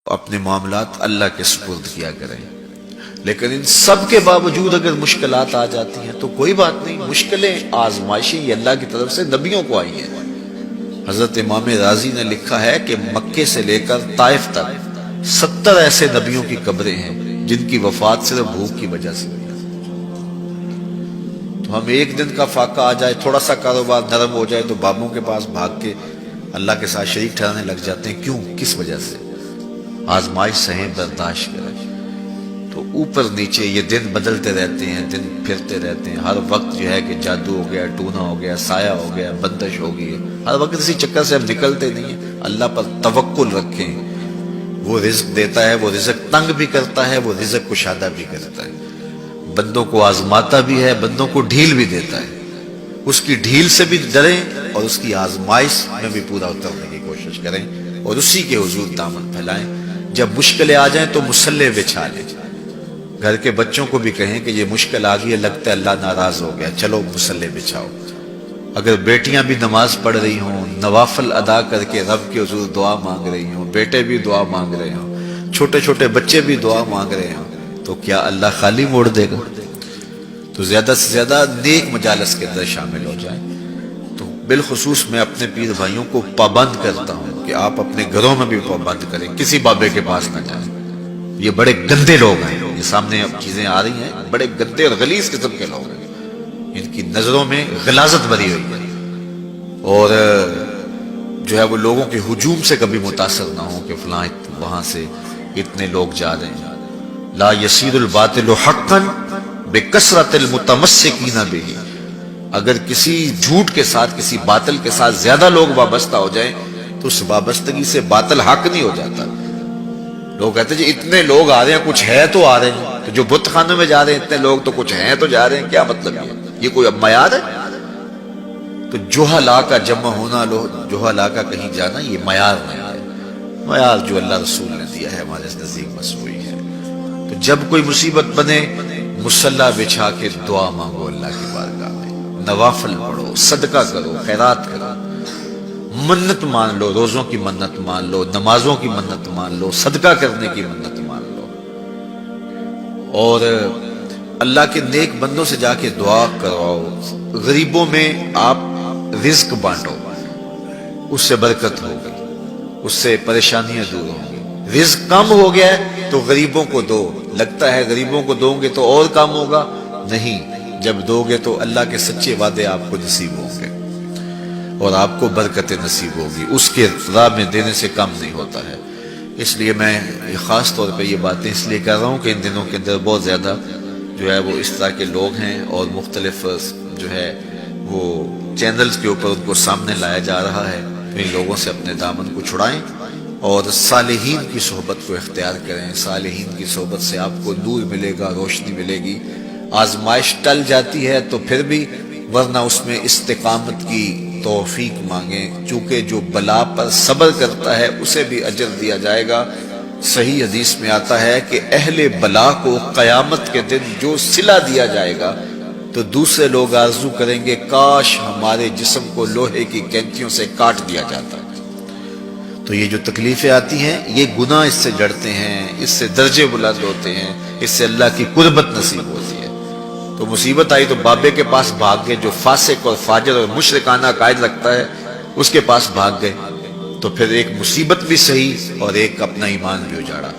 اپنے معاملات اللہ کے سپرد کیا کریں۔ لیکن ان سب کے باوجود اگر مشکلات آ جاتی ہیں تو کوئی بات نہیں، مشکلیں آزمائشیں یہ اللہ کی طرف سے نبیوں کو آئی ہیں۔ حضرت امام رازی نے لکھا ہے کہ مکے سے لے کر طائف تک 70 ایسے نبیوں کی قبریں ہیں جن کی وفات صرف بھوک کی وجہ سے ہوئی۔ تو ہم ایک دن کا فاقہ آ جائے، تھوڑا سا کاروبار نرم ہو جائے تو بابوں کے پاس بھاگ کے اللہ کے ساتھ شریک ٹھہرانے لگ جاتے ہیں۔ کیوں؟ کس وجہ سے؟ آزمائش سہیں، برداشت کریں۔ تو اوپر نیچے یہ دن بدلتے رہتے ہیں، دن پھرتے رہتے ہیں، ہر وقت جو ہے کہ جادو ہو گیا، ٹونا ہو گیا، سایہ ہو گیا، بندش ہو گئی ہے، ہر وقت اسی چکر سے ہم نکلتے نہیں ہیں۔ اللہ پر توکل رکھیں، وہ رزق دیتا ہے، وہ رزق تنگ بھی کرتا ہے، وہ رزق کشادہ بھی کرتا ہے، بندوں کو آزماتا بھی ہے، بندوں کو ڈھیل بھی دیتا ہے۔ اس کی ڈھیل سے بھی ڈریں اور اس کی آزمائش میں بھی پورا اترنے کی کوشش کریں اور اسی کے حضور دامن پھیلائیں۔ جب مشکلیں آ جائیں تو مصلح بچھا لیں۔ گھر کے بچوں کو بھی کہیں کہ یہ مشکل آ گئی ہے، لگتا ہے اللہ ناراض ہو گیا، چلو مصلح بچھاؤ۔ اگر بیٹیاں بھی نماز پڑھ رہی ہوں، نوافل ادا کر کے رب کے حضور دعا مانگ رہی ہوں، بیٹے بھی دعا مانگ رہے ہوں، چھوٹے چھوٹے بچے بھی دعا مانگ رہے ہوں، تو کیا اللہ خالی موڑ دے گا؟ تو زیادہ سے زیادہ نیک مجالس کے اندر شامل ہو جائیں۔ تو بالخصوص میں اپنے پیر بھائیوں کو پابند کرتا ہوں کہ آپ اپنے گھروں میں بھی پابند کریں، کسی بابے کے پاس نہ جائیں۔ یہ بڑے گندے لوگ ہیں، یہ سامنے اب چیزیں آ رہی ہیں، بڑے گندے اور غلیظ قسم کے لوگ ہیں، ان کی نظروں میں غلاظت بھری ہوئی ہے، اور جو ہے وہ لوگوں کے ہجوم سے کبھی متاثر نہ ہوں کہ فلاں وہاں سے اتنے لوگ جا رہے ہیں۔ لا یصیر الباطل حقا بکثرت المتمسکین بہ، اگر کسی جھوٹ کے ساتھ، کسی باطل کے ساتھ زیادہ لوگ وابستہ ہو جائیں تو اس وابستگی سے باطل حق نہیں ہو جاتا۔ لوگ کہتے ہیں جی اتنے لوگ آ رہے ہیں، کچھ ہے تو آ رہے ہیں، تو جو بت خانوں میں جا رہے ہیں اتنے لوگ تو کچھ ہیں تو جا رہے ہیں، کیا مطلب یہ کوئی اب معیار ہے؟ تو جہلا کا جمع ہونا، جہلا کا کہیں جانا، یہ معیار نہیں ہے۔ معیار جو اللہ رسول نے دیا ہے ہمارے نزدیک بس وہی ہے۔ تو جب کوئی مصیبت بنے، مصلی بچھا کے دعا مانگو اللہ کی بارگاہ میں، نوافل پڑھو، صدقہ کرو، خیرات کرو، منت مان لو، روزوں کی منت مان لو، نمازوں کی منت مان لو، صدقہ کرنے کی منت مان لو، اور اللہ کے نیک بندوں سے جا کے دعا کرواؤ۔ غریبوں میں آپ رزق بانٹو، اس سے برکت ہوگی، اس سے پریشانیاں دور ہوں گی۔ رزق کم ہو گیا ہے تو غریبوں کو دو، لگتا ہے غریبوں کو دو گے تو اور کم ہوگا، نہیں، جب دو گے تو اللہ کے سچے وعدے آپ کو نصیب ہوں گے اور آپ کو برکت نصیب ہوگی، اس کے راہ میں دینے سے کم نہیں ہوتا ہے۔ اس لیے میں خاص طور پہ یہ باتیں اس لیے کر رہا ہوں کہ ان دنوں کے اندر بہت زیادہ جو ہے وہ اس طرح کے لوگ ہیں اور مختلف جو ہے وہ چینلز کے اوپر ان کو سامنے لایا جا رہا ہے۔ تو ان لوگوں سے اپنے دامن کو چھڑائیں اور صالحین کی صحبت کو اختیار کریں۔ صالحین کی صحبت سے آپ کو نور ملے گا، روشنی ملے گی۔ آزمائش ٹل جاتی ہے تو پھر بھی، ورنہ اس میں استقامت کی توفیق مانگیں، چونکہ جو بلا پر صبر کرتا ہے اسے بھی اجر دیا جائے گا۔ صحیح حدیث میں آتا ہے کہ اہل بلا کو قیامت کے دن جو صلہ دیا جائے گا تو دوسرے لوگ آرزو کریں گے کاش ہمارے جسم کو لوہے کی کینچیوں سے کاٹ دیا جاتا۔ تو یہ جو تکلیفیں آتی ہیں یہ گناہ اس سے جڑتے ہیں، اس سے درجے بلند ہوتے ہیں، اس سے اللہ کی قربت نصیب ہوتی ہے۔ تو مصیبت آئی تو بابے کے پاس بھاگ گئے، جو فاسق اور فاجر اور مشرکانہ عقائد رکھتا ہے اس کے پاس بھاگ گئے، تو پھر ایک مصیبت بھی صحیح اور ایک اپنا ایمان بھی اجاڑا۔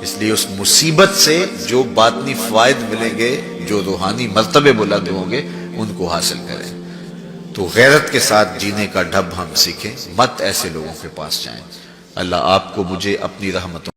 اس لیے اس مصیبت سے جو باطنی فوائد ملیں گے، جو روحانی مرتبے بلند ہوں گے، ان کو حاصل کریں۔ تو غیرت کے ساتھ جینے کا ڈھب ہم سیکھیں، مت ایسے لوگوں کے پاس جائیں۔ اللہ آپ کو، مجھے اپنی رحمتوں